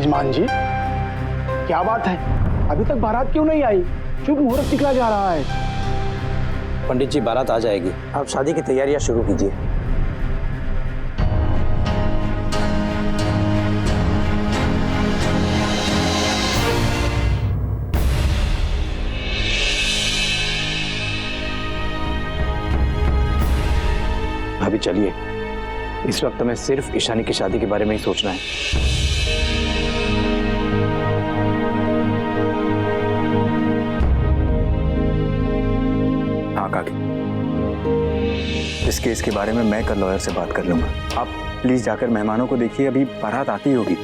मान जी, क्या बात है, अभी तक बारात क्यों नहीं आई? शुभ मुहूर्त निकला जा रहा है। पंडित जी, बारात आ जाएगी, आप शादी की तैयारियां शुरू कीजिए। अभी चलिए, इस वक्त हमें सिर्फ ईशानी की शादी के बारे में ही सोचना है। हाँ काकी, इस केस के बारे में मैं कल लॉयर से बात कर लूंगा। आप प्लीज जाकर मेहमानों को देखिए, अभी बारात आती होगी।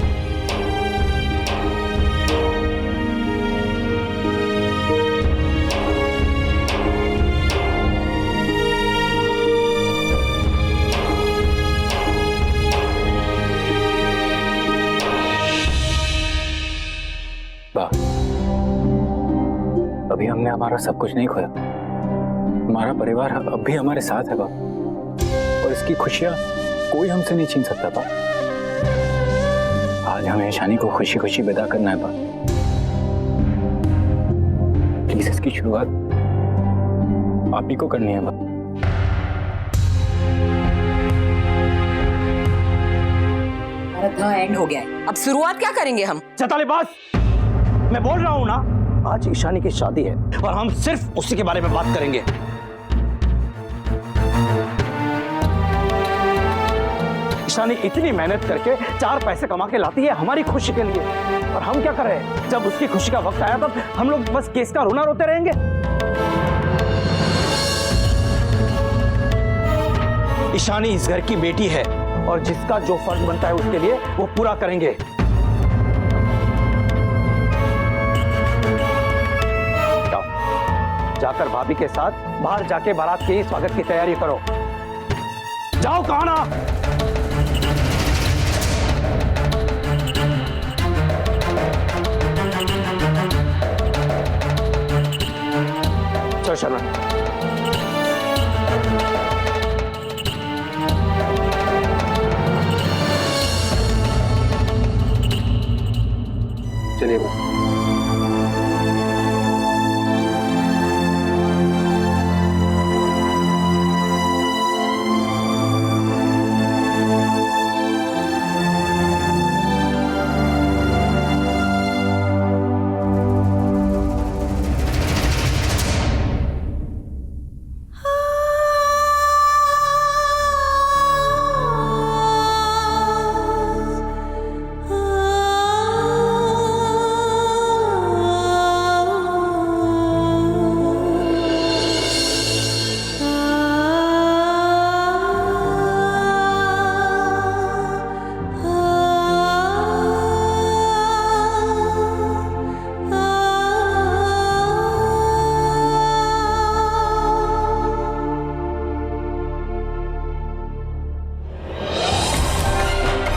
अभी हमने हमारा सब कुछ नहीं खोया, हमारा परिवार अब भी हमारे साथ है बाप, और इसकी खुशियां कोई हमसे नहीं छीन सकता बाप। आज हमें ईशानी को खुशी खुशी विदा करना है बाप। प्लीज इसकी शुरुआत आप ही को करनी है बाप। एंड हो गया है, अब शुरुआत क्या करेंगे हम? चैताली बस, मैं बोल रहा हूं ना, आज ईशानी की शादी है और हम सिर्फ उसी के बारे में बात करेंगे। ईशानी इतनी मेहनत करके 4 पैसे कमा के लाती है हमारी खुशी के लिए, और हम क्या कर रहे हैं? जब उसकी खुशी का वक्त आया तब हम लोग बस केस का रोना रोते रहेंगे। ईशानी इस घर की बेटी है और जिसका जो फर्ज बनता है उसके लिए वो पूरा करेंगे। जाकर भाभी के साथ बाहर जाके बारात के स्वागत की तैयारी करो। जाओ, कहाँ ना। चलो शर्मा। चलिए।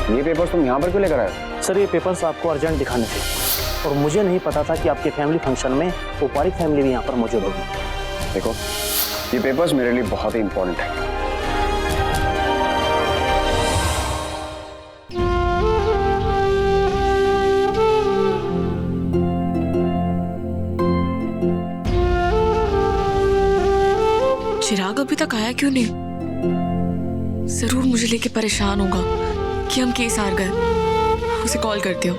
ये पेपर्स तुम यहाँ पर क्यों लेकर आए? सर, ये पेपर्स आपको अर्जेंट दिखाने थे और मुझे नहीं पता था कि आपके फैमिली फंक्शन में औपचारिक फैमिली भी यहाँ पर मौजूद होगी। देखो, ये पेपर्स मेरे लिए बहुत ही इंपॉर्टेंट है। चिराग अभी तक आया क्यों नहीं? जरूर मुझे लेके परेशान होगा कि हम केस हार गए। उसे कॉल करती हूँ।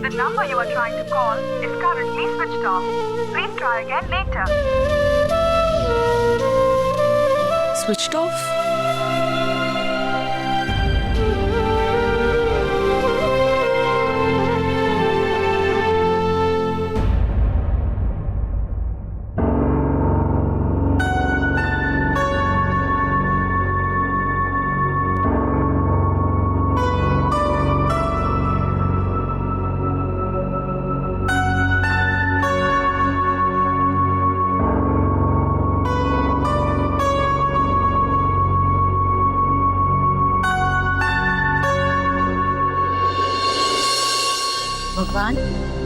The number you are trying to call is currently switched off. Please try again later. Switched off? भगवान,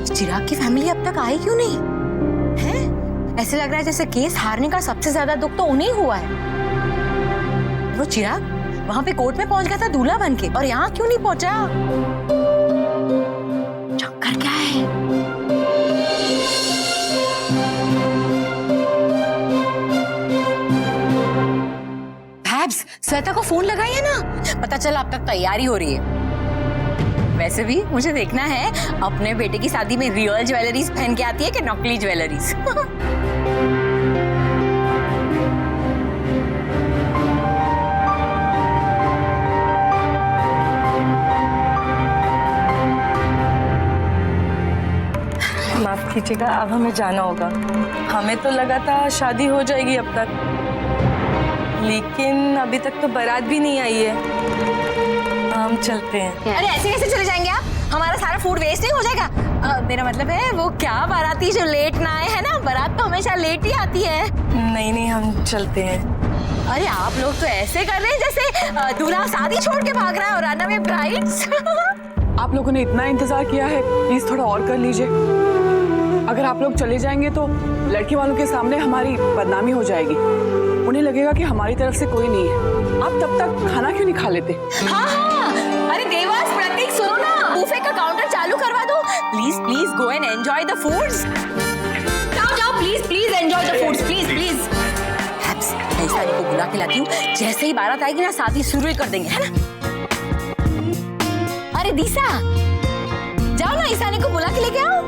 चिराग की फैमिली अब तक आई क्यों नहीं? ऐसे लग रहा है जैसे केस हारने का सबसे ज्यादा दुख तो उन्हें हुआ है। वो चिराग वहां पे कोर्ट में पहुंच गया था दूल्हा बन के, और यहाँ क्यों नहीं पहुंचा? चक्कर क्या है? श्वेता को फोन लगाइए ना, पता चला अब तक तैयारी हो रही है। वैसे भी मुझे देखना है अपने बेटे की शादी में रियल ज्वेलरीज पहन के आती है कि नकली ज्वेलरीज। माफ कीजिएगा, अब हमें जाना होगा। हमें तो लगा था शादी हो जाएगी अब तक, लेकिन अभी तक तो बारात भी नहीं आई है। हम चलते हैं। अरे ऐसे कैसे चले जाएंगे आप? हमारा सारा फूड वेस्ट नहीं हो जाएगा? मेरा मतलब है वो क्या बाराती जो लेट ना आए, है ना? बारात तो हमेशा लेट ही आती है। नहीं नहीं, हम चलते हैं। अरे आप लोग तो ऐसे कर रहे हैं जैसे दूल्हा शादी छोड़ के भाग रहा है और आना में ब्राइड्स। आप लोगों ने इतना इंतजार किया है, प्लीज थोड़ा और कर लीजिए। अगर आप लोग चले जाएंगे तो लड़की वालों के सामने हमारी बदनामी हो जाएगी। उन्हें लगेगा कि हमारी तरफ से कोई नहीं है। आप तब तक खाना क्यों नहीं खा लेते? हाँ हाँ, अरे देवास, प्रतीक सुनो ना, बुफे का काउंटर चालू करवा दो। Please please go and enjoy the foods. जाओ जाओ, please please enjoy the foods, please please. मैं ईशानी को बुला के लाती हूँ, जैसे ही बारात आएगी ना शादी शुरू ही कर देंगे, है ना? अरे दिशा, जाओ ना ईशानी को बुला के लेके आओ।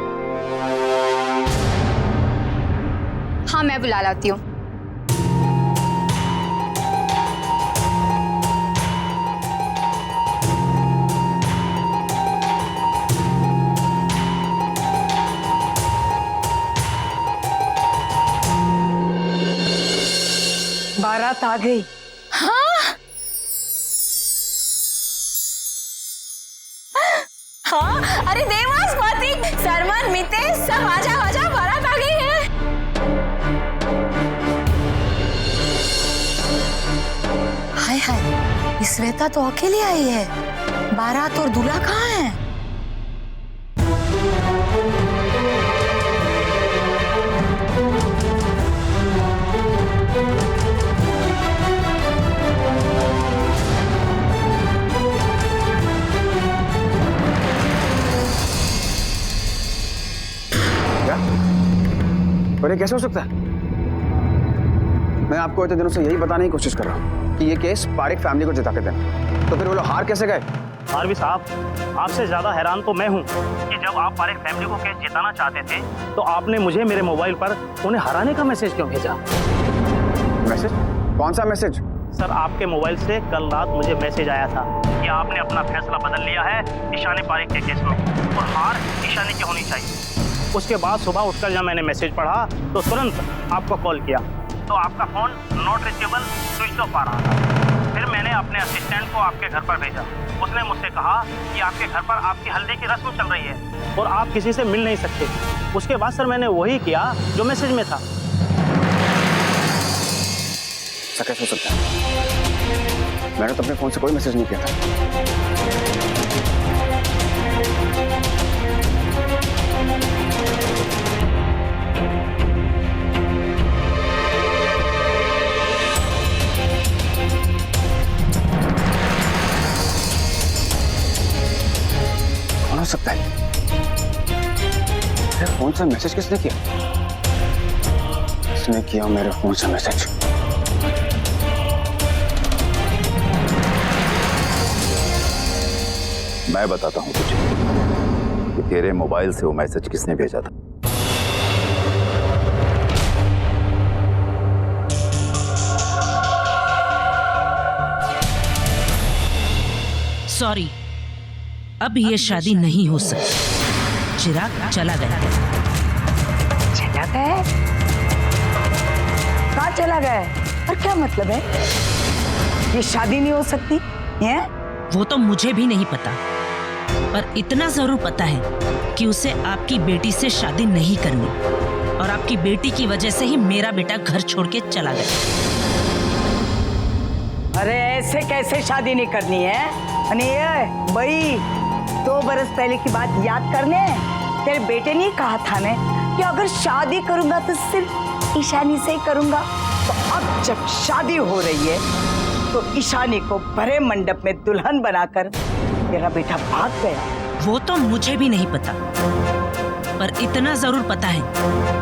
हाँ मैं बुला लाती हूँ। बारात आ गई। हाँ हाँ, अरे देवास, प्रतीक, सरमन, मितेश, सब आजा आजा, बारात आ गई है। हाय हाय, श्वेता तो अकेली आई है। बारात और दूल्हा कहाँ है? पर ये कैसे हो सकता है? मैं आपको इतने दिनों से यही बताने की कोशिश कर रहा हूँ कि ये केस पारिक फैमिली को जिता के देना। तो फिर वो लोग हार कैसे गए? आरवी साहब, आपसे ज्यादा हैरान तो मैं हूँ कि जब आप पारिक फैमिली को केस जिताना चाहते थे तो आपने मुझे मेरे मोबाइल पर उन्हें हराने का मैसेज क्यों भेजा? मैसेज? कौन सा मैसेज? सर, आपके मोबाइल से कल रात मुझे मैसेज आया था कि आपने अपना फैसला बदल लिया है ईशानी पारिक के केस में और हार ईशानी की होनी चाहिए। उसके बाद सुबह उठकर जब मैंने मैसेज पढ़ा तो तुरंत आपको कॉल किया तो आपका phone not reachable, switch off आ रहा था। फिर मैंने अपने असिस्टेंट को आपके घर पर भेजा। उसने मुझसे कहा कि आपके घर पर आपकी हल्दी की रस्म चल रही है और आप किसी से मिल नहीं सकते। उसके बाद सर मैंने वही किया जो मैसेज में था। ऐसा कैसे हो सकता है? मैंने तो अपने फोन से कोई मैसेज नहीं किया था। कौन हो सकता है? मेरे फोन से मैसेज किसने किया? किसने किया मेरे फोन से मैसेज? मैं बताता हूं तुझे कि तेरे मोबाइल से वो मैसेज किसने भेजा था। सॉरी, अब ये शादी नहीं हो सकती। चिराग चला गया। चला गया? कहाँ चला गया? और क्या मतलब है? ये शादी नहीं हो सकती है? वो तो मुझे भी नहीं पता, पर इतना जरूर पता है कि उसे आपकी बेटी से शादी नहीं करनी और आपकी बेटी की वजह से ही मेरा बेटा घर छोड़ के चला गया। अरे ऐसे कैसे शादी नहीं करनी है? ये भाई 2 बरस पहले की बात याद करने, तेरे बेटे ने कहा था मैं कि अगर शादी करूंगा तो सिर्फ ईशानी से ही करूंगा। तो अब जब शादी हो रही है तो ईशानी को बड़े मंडप में दुल्हन बनाकर मेरा बेटा भाग गया। वो तो मुझे भी नहीं पता, पर इतना जरूर पता है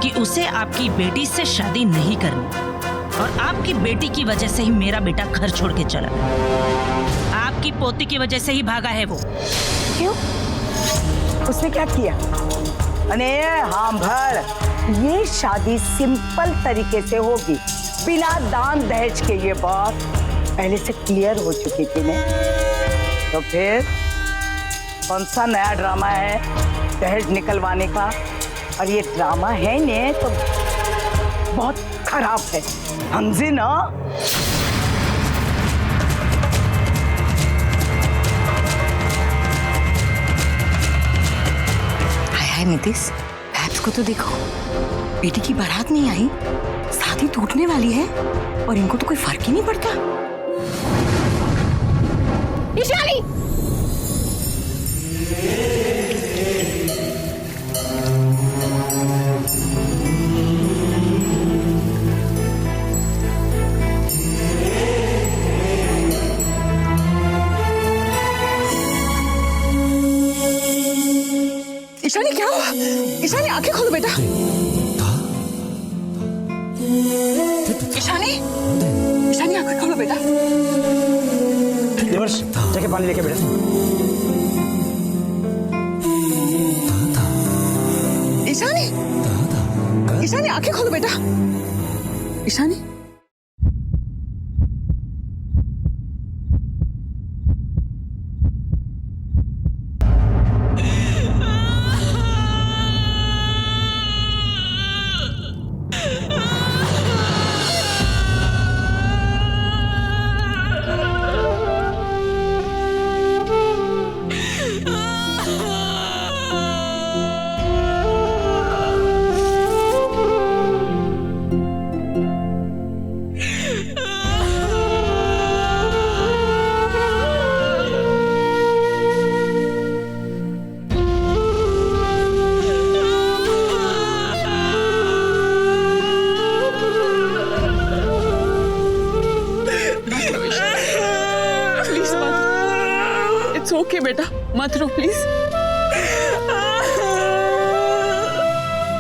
कि उसे आपकी बेटी से शादी नहीं करनी, और आपकी बेटी की वजह से ही मेरा बेटा घर छोड़ के चला। आपकी पोती की वजह से ही भागा है वो। क्यों? उसने क्या किया? अरे हाँ भर, ये शादी सिंपल तरीके से होगी, बिना दान दहेज के। ये बात पहले से क्लियर हो चुकी थी ने। तो फिर कौन सा नया ड्रामा है दहेज निकलवाने का? और ये ड्रामा है ने तो बहुत खराब है, समझी ना? हाय नीतीश, पैप्स को तो देखो, बेटी की बारात नहीं आई, शादी टूटने वाली है और इनको तो कोई फर्क ही नहीं पड़ता। ईशानी! ईशानी क्या हुआ? ईशानी आंखें खोलो बेटा। ईशानी, ईशानी आंखें खोलो बेटा। देवर्ष, जाके पानी लेके बेटा। ईशानी, ईशानी आंखें खोलो बेटा। ईशानी, ओके बेटा, मत रो प्लीज।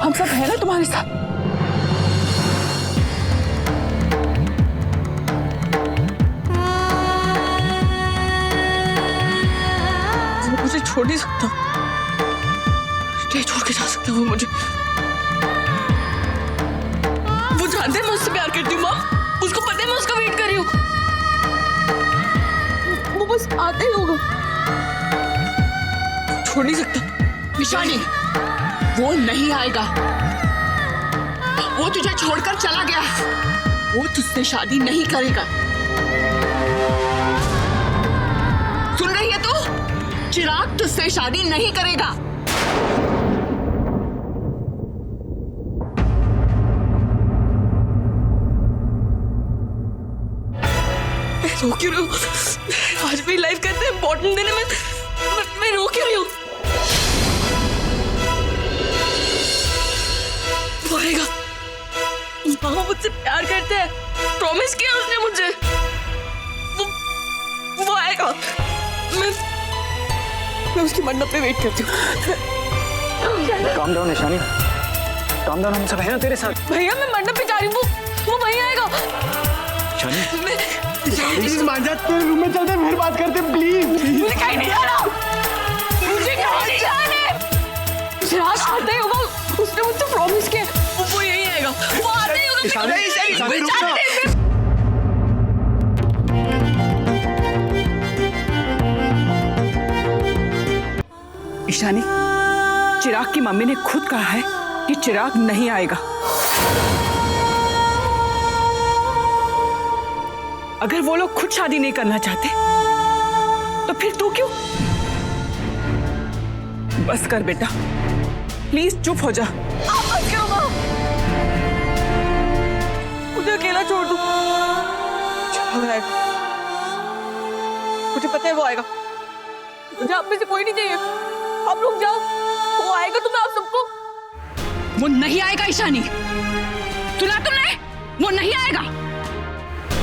हम सब हैं ना तुम्हारे साथ। वो मुझे छोड़ नहीं सकता, नहीं छोड़ के जा सकता वो मुझे। वो जानते हैं मैं उससे प्यार करती हूँ माँ, उसको पता है मैं उसका वेट कर रही हूँ। वो बस आते ही होगा, छोड़ नहीं सकता। ईशानी, वो नहीं आएगा, वो तुझे छोड़कर चला गया, वो तुझसे शादी नहीं करेगा। सुन रही है तू? चिराग तुझसे शादी नहीं करेगा। मैं रो क्यों रही हूँ? आज भी लाइफ का इतना इम्पोर्टेंट दिन है, मैं रो क्यों रही हूँ? वो आएगा, वो मुझसे प्यार करते हैं, प्रॉमिस किया उसने मुझे। वो आएगा, मैं उसकी मंडप पे वेट करती हूँ। Calm down Ishani, calm down, हम सब हैं ना तेरे साथ। भैया मैं मंडप पे जा रही हूँ, वो वहीं आएगा। प्लीज मान जा, तेरे रूम में चलते फिर बात करते प्लीज। मुझे कहीं नहीं जाना, मुझे कहीं नहीं जाना। चिराग आते ही होगा, उसने मुझसे प्रॉमिस किया, वो यहीं आएगा, वो आते ही होगा। ईशानी, चिराग की मम्मी ने खुद कहा है कि चिराग नहीं आएगा। अगर वो लोग खुद शादी नहीं करना चाहते तो फिर तू क्यों? बस कर बेटा, प्लीज चुप हो जा। आप बस करो माँ, मुझे अकेला छोड़ दो। मुझे पता है वो आएगा, मुझे आप में से कोई नहीं चाहिए, आप लोग जाओ, वो आएगा तो मैं आप सबको। वो नहीं आएगा ईशानी, सुना तुमने? वो नहीं आएगा।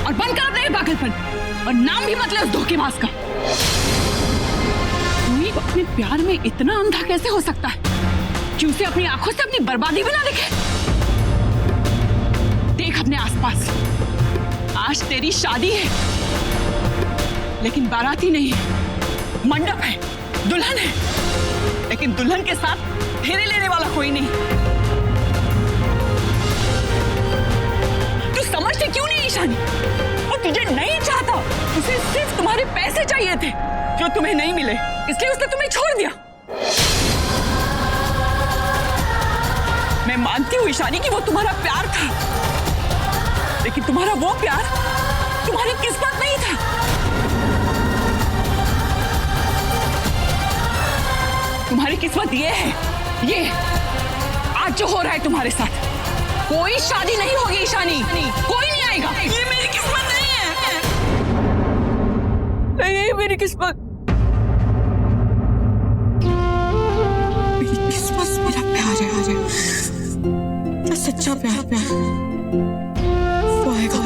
और बंद कर अपने पागलपन, और नाम भी मत ले उस धोखेबाज का। कोई अपने प्यार में इतना अंधा कैसे हो सकता है कि उसे अपनी आंखों से अपनी बर्बादी भी ना दिखे? देख अपने आसपास, आज तेरी शादी है, लेकिन बाराती नहीं है, मंडप है, दुल्हन है, लेकिन दुल्हन के साथ फेरे लेने वाला कोई नहीं। तू समझती क्यों नहीं ईशानी? वो तुझे नहीं चाहता, उसे सिर्फ तुम्हारे पैसे चाहिए थे जो तुम्हें नहीं मिले, इसलिए उसने तुम्हें छोड़ दिया। मैं मानती हूँ ईशानी कि वो तुम्हारा प्यार था, लेकिन तुम्हारा वो प्यार तुम्हारी किस्मत नहीं था। तुम्हारी किस्मत ये है, ये आज जो हो रहा है तुम्हारे साथ, कोई शादी नहीं होगी ईशानी, कोई नहीं आएगा। ये मेरी किस्मत नहीं है, नहीं ये मेरी किस्मत, मेरी किस्मत मेरा प्यार है, मेरा सच्चा प्यार वो आएगा।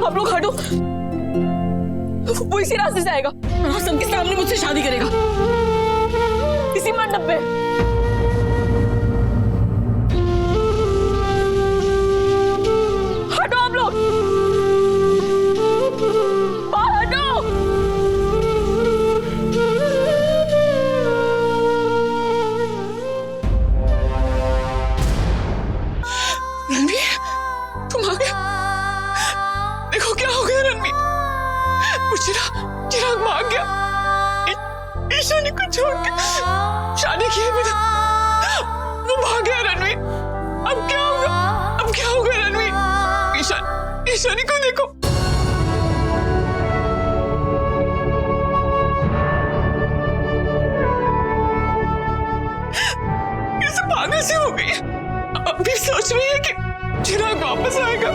आप लोग हटो, वो इसी रास्ते से आएगा, सबके सामने मुझसे शादी करेगा, इसी मंडप पे। हटो आप लोग, बाहर हटो। रणवीर, तुम आ गए। देखो क्या हो गया रणवीर, चिराग भाग गया ईशानी को छोड़ के, शादी किए बिना वो भाग गया रणवीर। अब क्या होगा, अब क्या होगा रणवीर? ईशानी को देखो, कैसे पागल सी हो गई। अब भी सोच रही है कि चिराग वापस आएगा।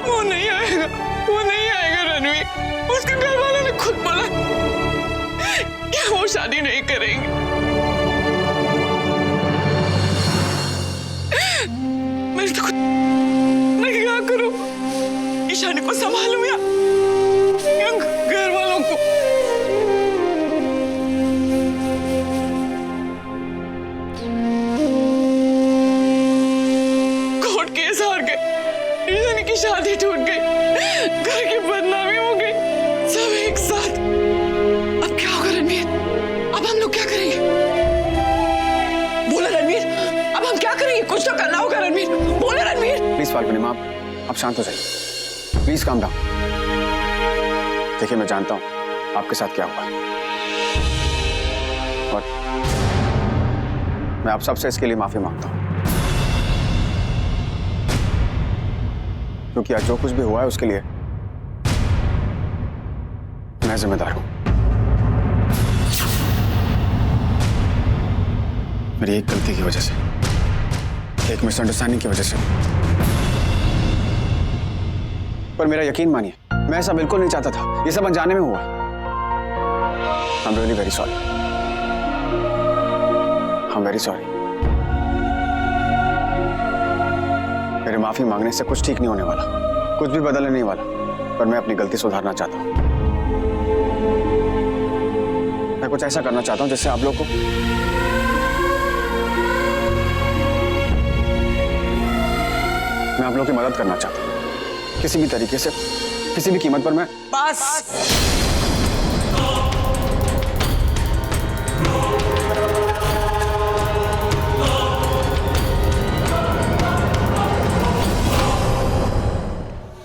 वो नहीं आएगा, वो नहीं आएगा रणवीर। उसके घर वालों ने खुद बोला कि वो शादी नहीं करेंगे। मैं तो खुद मैं क्या करूं? ईशानी को संभालूं या घर वालों को? कोर्ट केस हार गए, ईशानी की शादी टूट गई, घर की बदनामी हो गई, सब एक साथ। अब क्या होगा रणवीर? अब हम लोग क्या करेंगे? बोले रणवीर, अब हम क्या करेंगे? कुछ तो करना होगा रणवीर, बोले रणवीर। प्लीज फाल्गुनी माँ, आप शांत हो जाइए, प्लीज काम डाउन। देखिए मैं जानता हूँ आपके साथ क्या हुआ, और मैं आप सबसे इसके लिए माफी मांगता हूँ, क्योंकि आज जो कुछ भी हुआ है उसके लिए मैं जिम्मेदार हूं। मेरी एक गलती की वजह से, एक मिसअंडरस्टैंडिंग की वजह से, पर मेरा यकीन मानिए मैं ऐसा बिल्कुल नहीं चाहता था, ये सब अनजाने में हुआ। I'm really very sorry. I'm very sorry. मेरे माफी मांगने से कुछ ठीक नहीं होने वाला, कुछ भी बदलने नहीं वाला, पर मैं अपनी गलती सुधारना चाहता हूं। मैं कुछ ऐसा करना चाहता हूं जिससे आप लोग को मैं आप लोग की मदद करना चाहता हूं, किसी भी तरीके से, किसी भी कीमत पर। मैं बस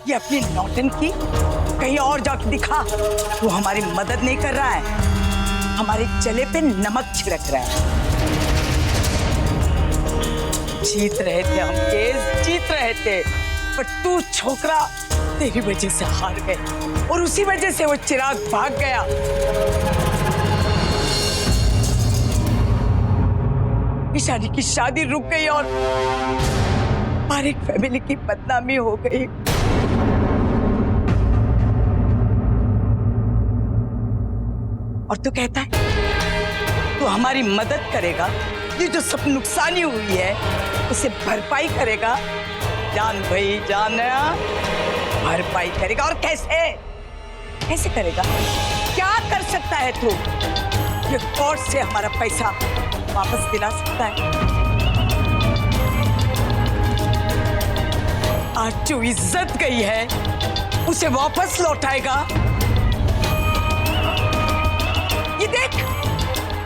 ये अपनी नौटंकी कहीं और जाके दिखा। वो हमारी मदद नहीं कर रहा है, हमारे चले पे नमक छिड़क रहा है। जीत रहे थे हम केस, जीत रहे थे, पर तू छोकरा, तेरी वजह से हार गए, और उसी वजह से वो चिराग भाग गया। ईशानी की शादी रुक गई और पारेख फैमिली की बदनामी हो गई। और तू कहता है तू हमारी मदद करेगा, ये जो सब नुकसानी हुई है उसे भरपाई करेगा। जान भाई जान, भरपाई करेगा। और कैसे कैसे करेगा? क्या कर सकता है तू? ये कोर्ट से हमारा पैसा वापस दिला सकता है? आज जो इज्जत गई है उसे वापस लौटाएगा? ये देख,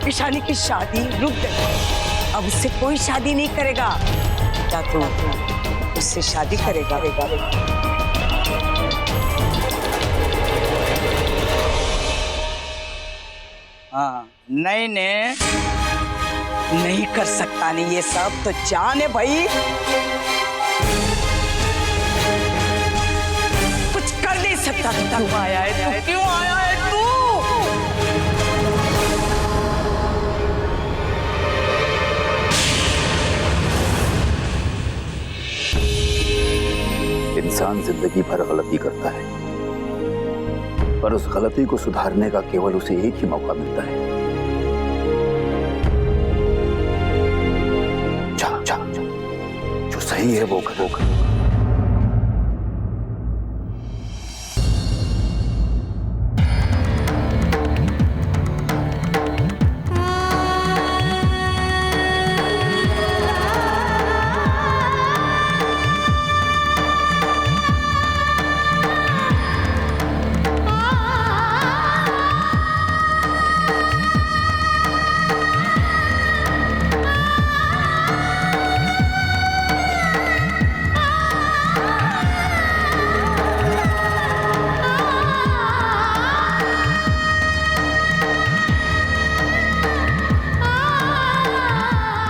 ईशानी की शादी रुक गई, अब उससे कोई शादी नहीं करेगा। क्या तू उससे शादी करेगा? हाँ, नहीं नहीं कर सकता। नहीं, ये सब तो जान है भाई। कुछ कर नहीं सकता। तू आया है, तू क्यों आया है? तू इंसान जिंदगी भर गलती करता है, पर उस गलती को सुधारने का केवल उसे एक ही मौका मिलता है। जा जा जा, जो सही है वो कर।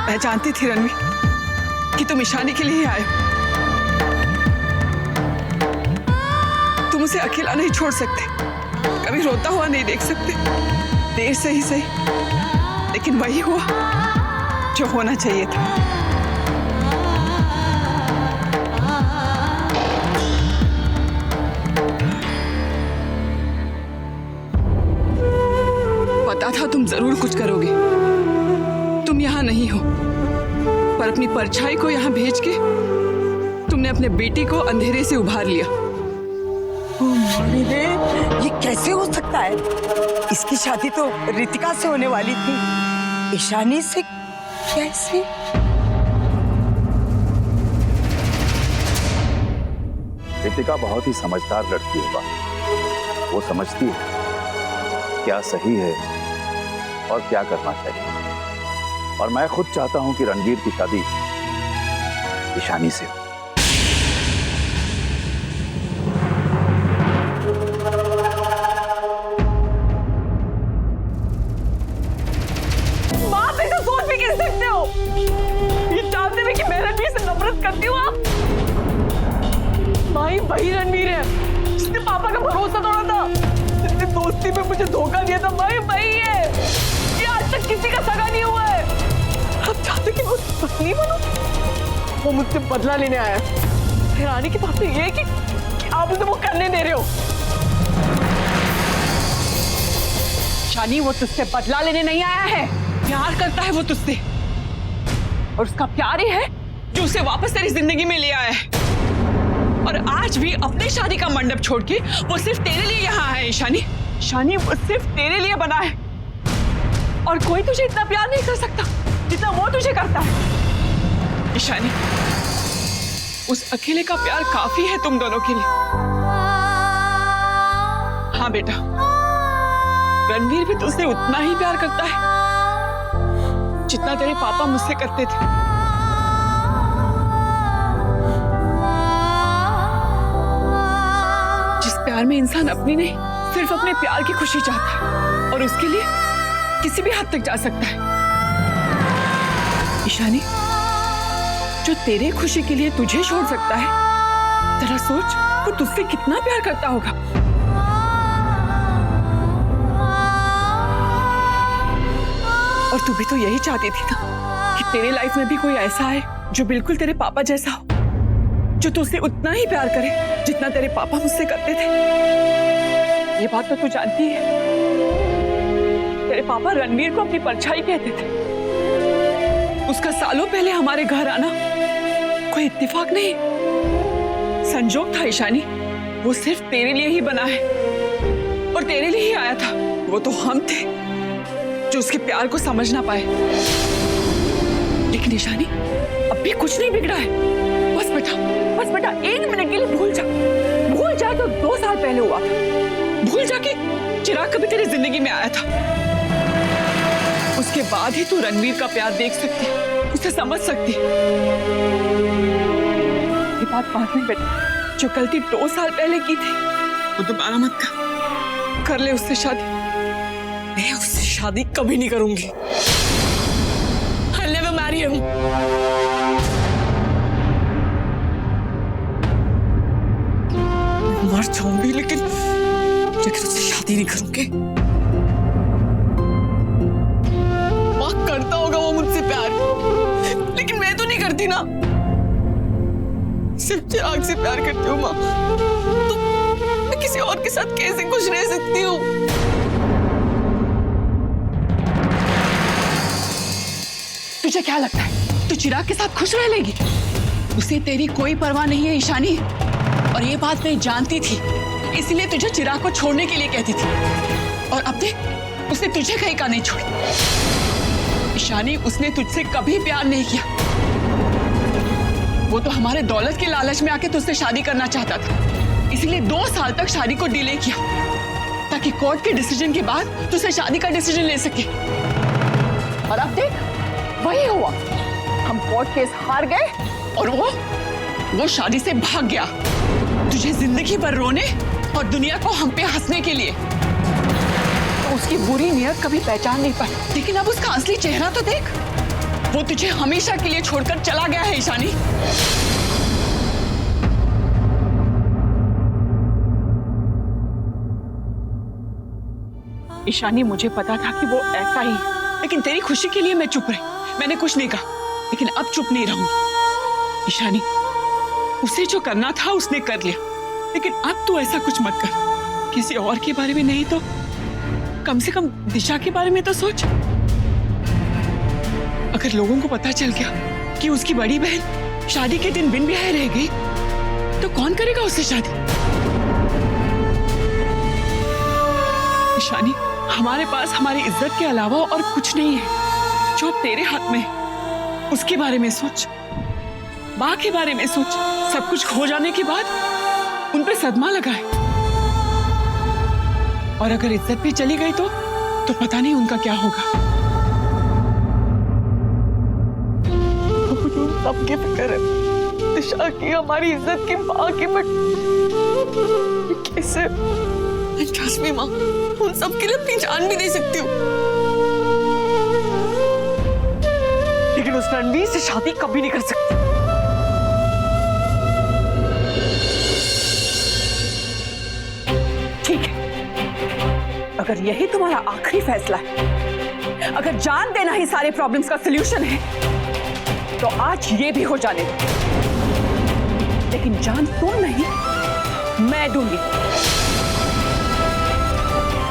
मैं जानती थी रणवीर कि तुम ईशानी के लिए ही आए हो। तुम उसे अकेला नहीं छोड़ सकते, कभी रोता हुआ नहीं देख सकते। देर से ही सही, लेकिन वही हुआ जो होना चाहिए था। पता था तुम जरूर कुछ करोगे। तुम यहाँ नहीं हो, पर अपनी परछाई को यहाँ भेज के तुमने अपने बेटी को अंधेरे से उभार लिया। ये कैसे हो सकता है? इसकी शादी तो रितिका से होने वाली थी, ईशानी से कैसे? रितिका बहुत ही समझदार लड़की है बा। वो समझती है क्या सही है और क्या करना चाहिए। और मैं खुद चाहता हूं कि रणवीर की शादी ईशानी से हो। बाप ऐसा सोच भी कैसे सकते हो? ये जानते हुए कि मैं रणवीर से नफरत करती हूँ आप? माही वही रणवीर है जिसने पापा का भरोसा तोड़ा था, जिसने दोस्ती में मुझे धोखा दिया था। माही वही है। ये आज तक किसी का सगा नहीं हुआ है। आप चाहते कि मैं उसकी पत्नी बनूं? वो मुझसे बदला लेने आया है। हैरानी की बात तो ये है कि आप उसे वो करने दे रहे हो। शानी, वो तुझसे बदला लेने नहीं आया है, प्यार करता है वो तुझसे, और उसका प्यार ही है जो उसे वापस तेरी जिंदगी में ले आया है। और आज भी अपने शादी का मंडप छोड़ के वो सिर्फ तेरे लिए यहाँ आया है। ईशानी, शानी, वो सिर्फ तेरे लिए बना है, और कोई तुझे इतना प्यार नहीं कर सकता जितना वो तुझे करता है। ईशानी, उस अकेले का प्यार काफी है तुम दोनों के लिए। हाँ बेटा, रणवीर भी तुझसे उतना ही प्यार करता है जितना तेरे पापा मुझसे करते थे। जिस प्यार में इंसान अपनी नहीं, सिर्फ अपने प्यार की खुशी चाहता है, और उसके लिए किसी भी हद तक जा सकता है। ईशानी, जो तेरे खुशी के लिए तुझे छोड़ सकता है, जरा सोच वो तुझसे कितना प्यार करता होगा। और तू भी तो यही चाहती थी ना कि तेरे लाइफ में भी कोई ऐसा है जो बिल्कुल तेरे पापा जैसा हो, जो तुझसे उतना ही प्यार करे जितना तेरे पापा मुझसे करते थे। ये बात तो तू जानती है, तेरे पापा रणवीर को अपनी परछाई कहते थे। उसका सालों पहले हमारे घर आना कोई इत्तेफाक नहीं, संजोग था ईशानी। वो सिर्फ तेरे लिए ही बना है और तेरे लिए ही आया था। वो तो हम थे जो उसके प्यार को समझ ना पाए। लेकिन ईशानी, अब भी कुछ नहीं बिगड़ा है। बस बेटा 1 मिनट के लिए भूल जा तो 2 साल पहले हुआ था। भूल जा कि चिराग कभी तेरी जिंदगी में आया था। उसके बाद ही तू रणवीर का प्यार देख सकती, उसे समझ सकती। ये बात मान नहीं बेटा, जो गलती 2 साल पहले की थी वो दोबारा मत कर ले उससे शादी। मैं उससे शादी कभी नहीं करूंगी। I'll never marry him. मर जाऊंगी लेकिन उससे शादी नहीं करूंगी। माँ करता होगा वो मुझसे प्यार, लेकिन मैं तो नहीं करती ना। सिर्फ चिराग से प्यार करती हूँ माँ। तो मैं किसी और के साथ कैसे खुश रह सकती हूँ? तुझे क्या लगता है तू चिराग के साथ खुश रह लेगी? उसे तेरी कोई परवाह नहीं है ईशानी, और ये बात मैं जानती थी, इसलिए तुझे चिराग को छोड़ने के लिए कहती थी। और अब देख, उसने तुझे कहीं का नहीं छोड़ा। ईशानी, उसने तुझसे कभी प्यार नहीं किया। वो तो हमारे दौलत के लालच में आके तुझसे शादी करना चाहता था, इसलिए 2 साल तक शादी को डिले किया, ताकि कोर्ट के डिसीजन के बाद तुझसे शादी का डिसीजन ले सके। और अब देख, वही हुआ। हम कोर्ट केस हार गए और वो शादी से भाग गया, तुझे जिंदगी भर रोने और दुनिया को हम पे हंसने के लिए। तो उसकी बुरी नीयत कभी पहचान नहीं पाई, लेकिन अब उसका असली चेहरा तो देख। वो तुझे हमेशा के लिए छोड़कर चला गया है ईशानी। ईशानी, मुझे पता था कि वो ऐसा ही, लेकिन तेरी खुशी के लिए मैं चुप रही। मैंने कुछ नहीं कहा, लेकिन अब चुप नहीं रहूंगी। ईशानी, उसे जो करना था उसने कर लिया, लेकिन अब तू ऐसा कुछ मत कर। किसी और के बारे में नहीं तो कम से कम दिशा के बारे में तो सोच। अगर लोगों को पता चल गया कि उसकी बड़ी बहन शादी के दिन बिन ब्याह रह गई, तो कौन करेगा उससे शादी? ईशानी, हमारे पास हमारी इज्जत के अलावा और कुछ नहीं है जो अब तेरे हाथ में है। उसके बारे में सोच, माँ के बारे में सोच। सब कुछ खो जाने के बाद उन पे सदमा लगा है, और अगर इज्जत भी चली गई तो पता नहीं उनका क्या होगा। सबकी फिक्र है, दिशा की, हमारी इज्जत की, माँ की, बट कैसे? ट्रस्ट मी माँ, उन सब के लिए अपनी जान भी दे सकती हूँ, लेकिन उस रणवीर से शादी कभी नहीं कर सकती। ठीक है, अगर यही तुम्हारा आखिरी फैसला है, अगर जान देना ही सारे प्रॉब्लम्स का सलूशन है, तो आज ये भी हो जाने दो। लेकिन जान तुम नहीं, मैं दूंगी,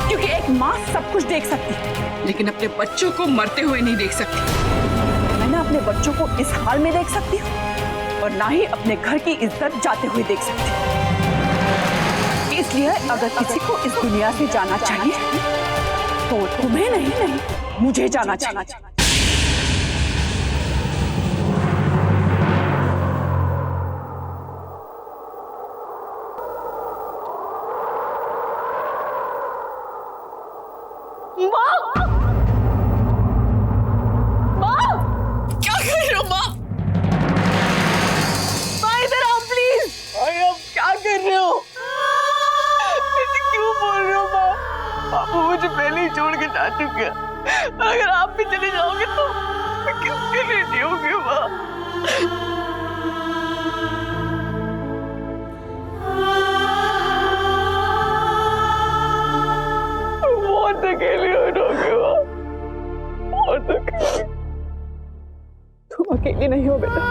क्योंकि एक माँ सब कुछ देख सकती है, लेकिन अपने बच्चों को मरते हुए नहीं देख सकती। मैं ना अपने बच्चों को इस हाल में देख सकती हूँ, और ना ही अपने घर की इज्जत जाते हुए देख सकती। इसलिए अगर किसी को इस दुनिया से जाना चाहिए, तो तुम्हें नहीं, मुझे जाना चाहिए। अगर आप भी चले जाओगे तो मैं किसके लिए जीऊंगी माँ? बहुत अकेली हो रहोगे माँ, बहुत अकेली। तुम अकेली नहीं हो बेटा,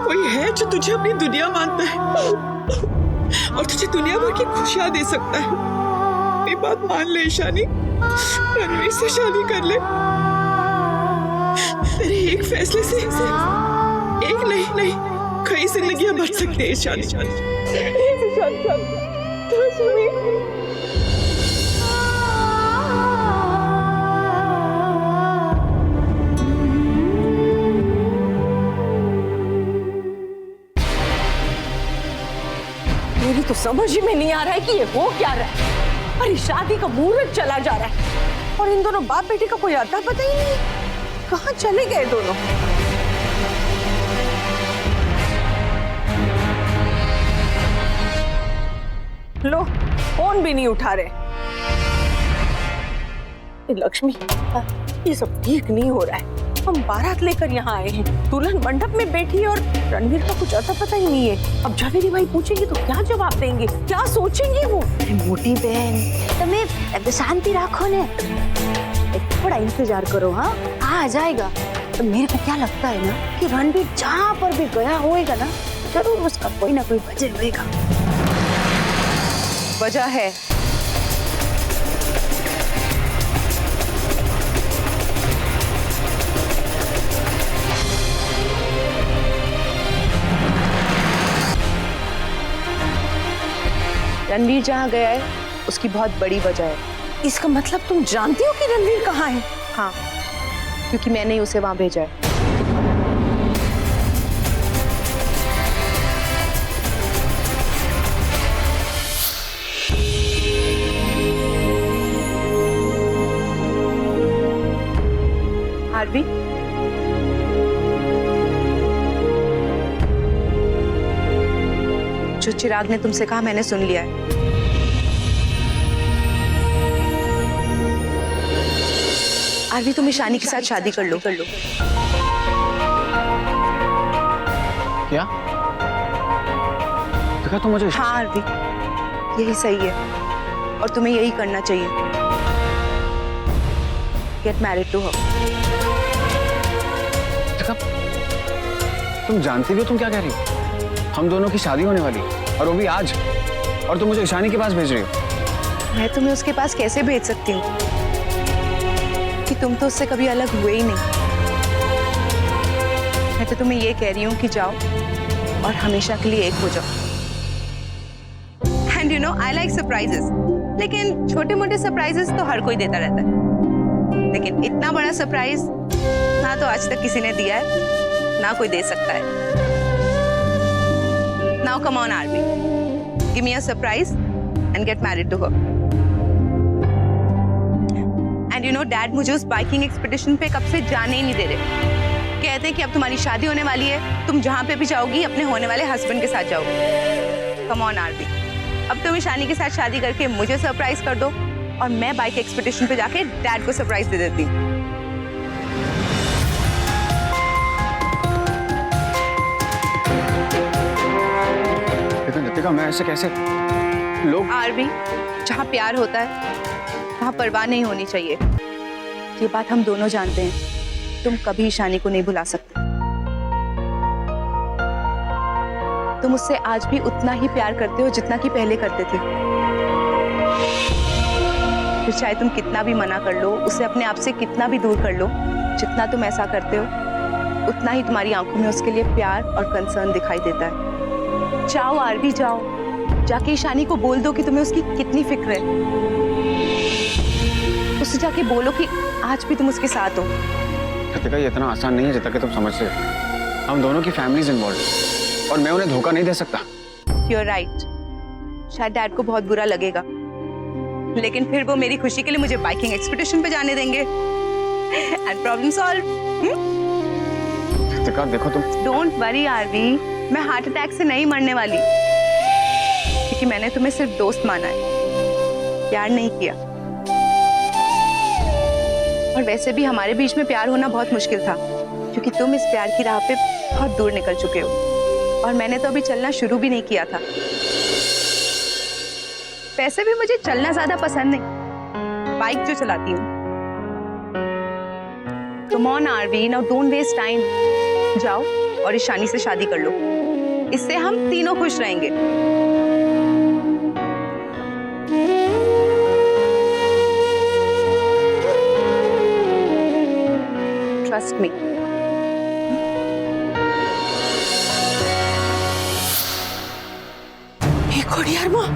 कोई है जो तुझे अपनी दुनिया मानता है और तुझे दुनिया भर की खुशियां दे सकता है। मेरी बात मान ले ईशानी, रणवीर से शादी कर ले, तेरे एक फैसले से एक नहीं कई जिंदगियां बच सकती है ईशानी। मेरी तो समझ ही में नहीं आ रहा है कि ये हो क्या रहा है। अरे शादी का मुहूर्त चला जा रहा है और इन दोनों बाप बेटे का कोई आता पता ही नहीं। कहाँ चले गए दोनों? लो, फोन भी नहीं उठा रहे। लक्ष्मी, ये सब ठीक नहीं हो रहा है। हम बारात लेकर यहाँ आए हैं, दुल्हन मंडप में बैठी है और रणवीर का कुछ अता पता ही नहीं है। अब झावेरी भाई पूछेंगे तो क्या जवाब देंगे, क्या सोचेंगे वो? अरे मोटी बहन, तुम्हें शांति रखो ने, थोड़ा इंतजार करो। हाँ आ जाएगा। तो मेरे को क्या लगता है ना कि रणवीर जहाँ पर भी गया होएगा ना, जरूर उसका कोई ना कोई वजह होएगा। वजह है रणवीर जहाँ गया है उसकी बहुत बड़ी वजह है। इसका मतलब तुम जानती हो कि रणवीर कहाँ है? हाँ, क्योंकि मैंने ही उसे वहां भेजा है। आरवी, जो चिराग ने तुमसे कहा मैंने सुन लिया है। आरवी, तुम ईशानी के साथ शादी कर लो। क्या? देखा तुम मुझे? हाँ आरवी, यही सही है और तुम्हें यही करना चाहिए। Get married to her. देखा, तुम जानती भी हो तुम क्या कह रही हो? हम दोनों की शादी होने वाली है और वो भी आज, और तुम मुझे ईशानी के पास भेज रही हो। मैं तुम्हें उसके पास कैसे भेज सकती हूँ कि तुम तो उससे कभी अलग हुए ही नहीं। मैं तो तुम्हें ये कह रही हूँ कि जाओ और हमेशा के लिए एक हो जाओ। And you no, I like surprises, लेकिन छोटे मोटे सरप्राइजेस तो हर कोई देता रहता है, लेकिन इतना बड़ा सरप्राइज ना तो आज तक किसी ने दिया है, ना कोई दे सकता है। Now come on Aarvi, give me a surprise and get married to her. And you know dad मुझे उस बाइकिंग एक्सपीडिशन पे कब से जाने ही नहीं दे रहे। कहते हैं कि अब तुम्हारी शादी होने वाली है, तुम जहां पे भी जाओगी अपने होने वाले हस्बैंड के साथ जाओगी। कम ऑन आरवी, अब तुम ईशानी के साथ शादी करके मुझे सरप्राइज कर दो और मैं बाइक एक्सपीडिशन पे जाके डैड को सरप्राइज दे देती हूँ। देखा, मैं ऐसे कैसे? लोग आरवी, जहाँ प्यार होता है वहाँ परवाह नहीं होनी चाहिए। ये बात हम दोनों जानते हैं। तुम कभी ईशानी को नहीं भुला सकते। तुम उससे आज भी उतना ही प्यार करते हो जितना कि पहले करते थे। फिर चाहे तुम कितना भी मना कर लो, उसे अपने आप से कितना भी दूर कर लो, जितना तुम ऐसा करते हो उतना ही तुम्हारी आंखों में उसके लिए प्यार और कंसर्न दिखाई देता है। जाओ आरवी, जाओ, जाके ईशानी को बोल दो कि तुम्हें उसकी कितनी फिक्र है। उससे जाके बोलो कि आज भी तुम उसके साथ हो। कृतिका, ये इतना आसान नहीं है जितना कि तुम समझ रहे हो। हम दोनों की फैमिलीज इन्वॉल्व और मैं उन्हें धोखा नहीं दे सकता। You're right. शायद डैड को बहुत बुरा लगेगा, लेकिन फिर वो मेरी खुशी के लिए मुझे बाइकिंग एक्सपीडिशन पे जाने देंगे एंड प्रॉब्लम सॉल्व। कृतिका, देखो तुम। डोंट वरी आरवी, मैं हार्ट अटैक से नहीं मरने वाली, क्योंकि मैंने तुम्हें सिर्फ दोस्त माना है, प्यार नहीं किया। और वैसे भी हमारे बीच में प्यार होना बहुत मुश्किल था, क्योंकि तुम इस प्यार की राह पे बहुत दूर निकल चुके हो और मैंने तो अभी चलना शुरू भी नहीं किया था। वैसे भी मुझे चलना ज्यादा पसंद नहीं, बाइक जो चलाती हूँ। Come on Aarvi, now don't waste time. जाओ और ईशानी से शादी कर लो, इससे हम तीनों खुश रहेंगे। Trust trust me. खोड़ियार माँ,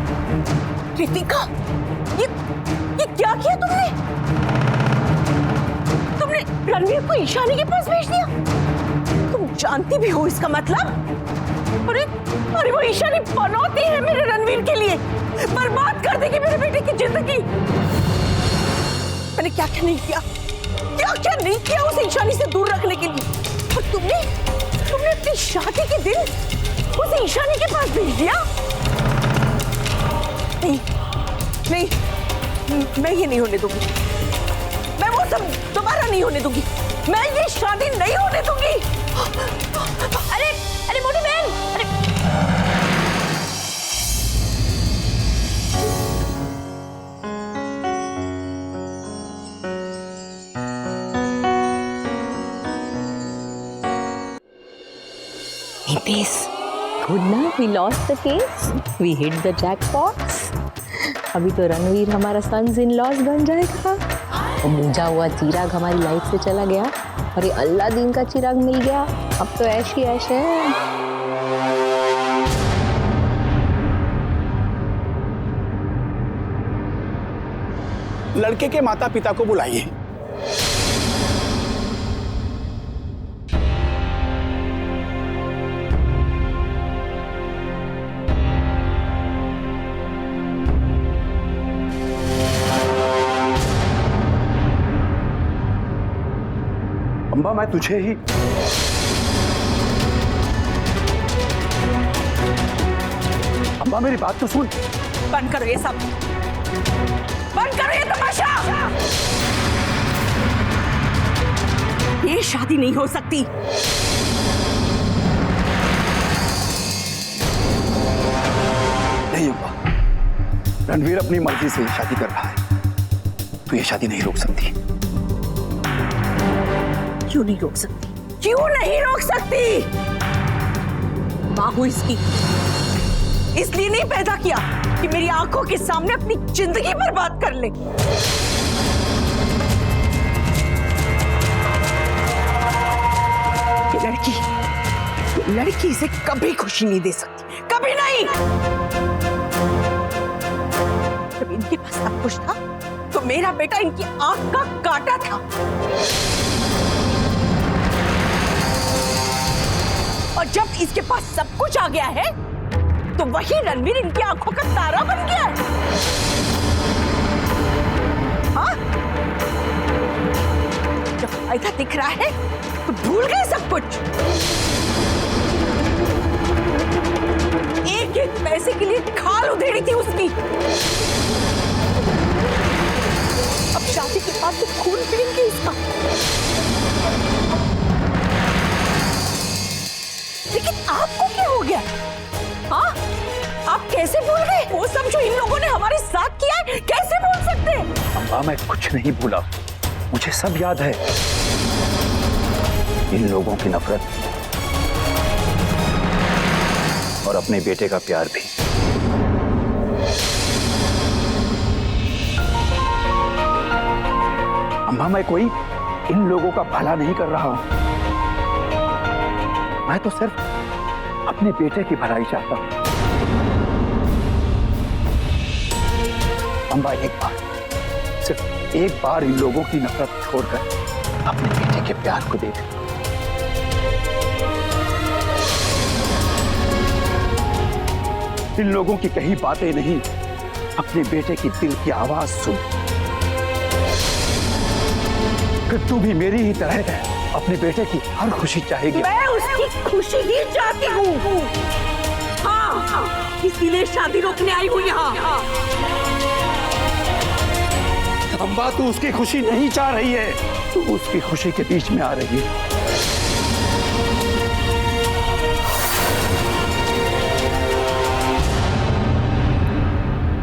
रितिका, ये क्या किया तुमने? तुमने रणवीर को ईशानी के पास भेज दिया? तुम जानती भी हो इसका मतलब? अरे वो ईशानी बनौती है मेरे रणवीर के लिए, बर्बाद कर देगी मेरे बेटे की जिंदगी। मैंने क्या क्या नहीं किया, क्या क्या नहीं किया उसे ईशानी से दूर रखने के लिए, और तुमने अपनी शादी के दिन उसे ईशानी के पास भेज दिया। नहीं, मैं ये नहीं होने दूंगी, मैं वो सब दोबारा नहीं होने दूंगी, मैं ये शादी नहीं होने दूंगी। अरे मोटी बहन, अरे Good na, we lost the case. We hit the jackpots. अभी तो रणवीर हमारा सन्स इन लॉस बन जाएगा। वो बुझा हुआ चिराग हमारी लाइफ से चला गया और ये अल्लादीन का चिराग मिल गया। अब तो ऐश ही ऐश है। लड़के के माता पिता को बुलाइए। अम्बा, मैं तुझे ही अम्बा, मेरी बात तो सुन। बंद करो ये सब, बंद करो ये तमाशा। ये शादी नहीं हो सकती। नहीं अम्बा, रणवीर अपनी मर्जी से शादी कर रहा है, तो ये शादी नहीं रोक सकती। क्यों नहीं रोक सकती? क्यों नहीं रोक सकती? माँ हूं इसकी, इसलिए नहीं पैदा किया कि मेरी आंखों के सामने अपनी जिंदगी बर्बाद कर ले। ये लड़की इसे कभी खुशी नहीं दे सकती, कभी नहीं। जब इनके पास सब कुछ था तो मेरा बेटा इनकी आंख का कांटा था, और जब इसके पास सब कुछ आ गया है तो वही रणवीर इनकी आंखों का तारा बन गया है। हाँ? जब फायदा दिख रहा है तो भूल गए सब कुछ। एक एक पैसे के लिए खाल उधेड़ी थी उसकी। अब शादी के बाद तो खून पिएंगे इसका। लेकिन आपको क्या हो गया? हाँ? आप कैसे भूल गए वो सब जो इन लोगों ने हमारे साथ किया है? कैसे भूल सकते हैं? अम्बा, मैं कुछ नहीं भूला, मुझे सब याद है। इन लोगों की नफरत और अपने बेटे का प्यार भी। अम्बा, मैं कोई इन लोगों का भला नहीं कर रहा हूं, मैं तो सिर्फ अपने बेटे की भलाई चाहता हूं। अम्बा, एक बार, सिर्फ एक बार इन लोगों की नफरत छोड़कर अपने बेटे के प्यार को देख। इन लोगों की कही बातें नहीं, अपने बेटे की दिल की आवाज सुन। फिर तू भी मेरी ही तरह अपने बेटे की हर खुशी चाहेगी। मैं उसकी खुशी ही चाहती हूँ। हाँ, इसीलिए शादी रोकने आई हूँ यहाँ। अम्बा, तू उसकी खुशी नहीं चाह रही है, तू उसकी खुशी के बीच में आ रही है।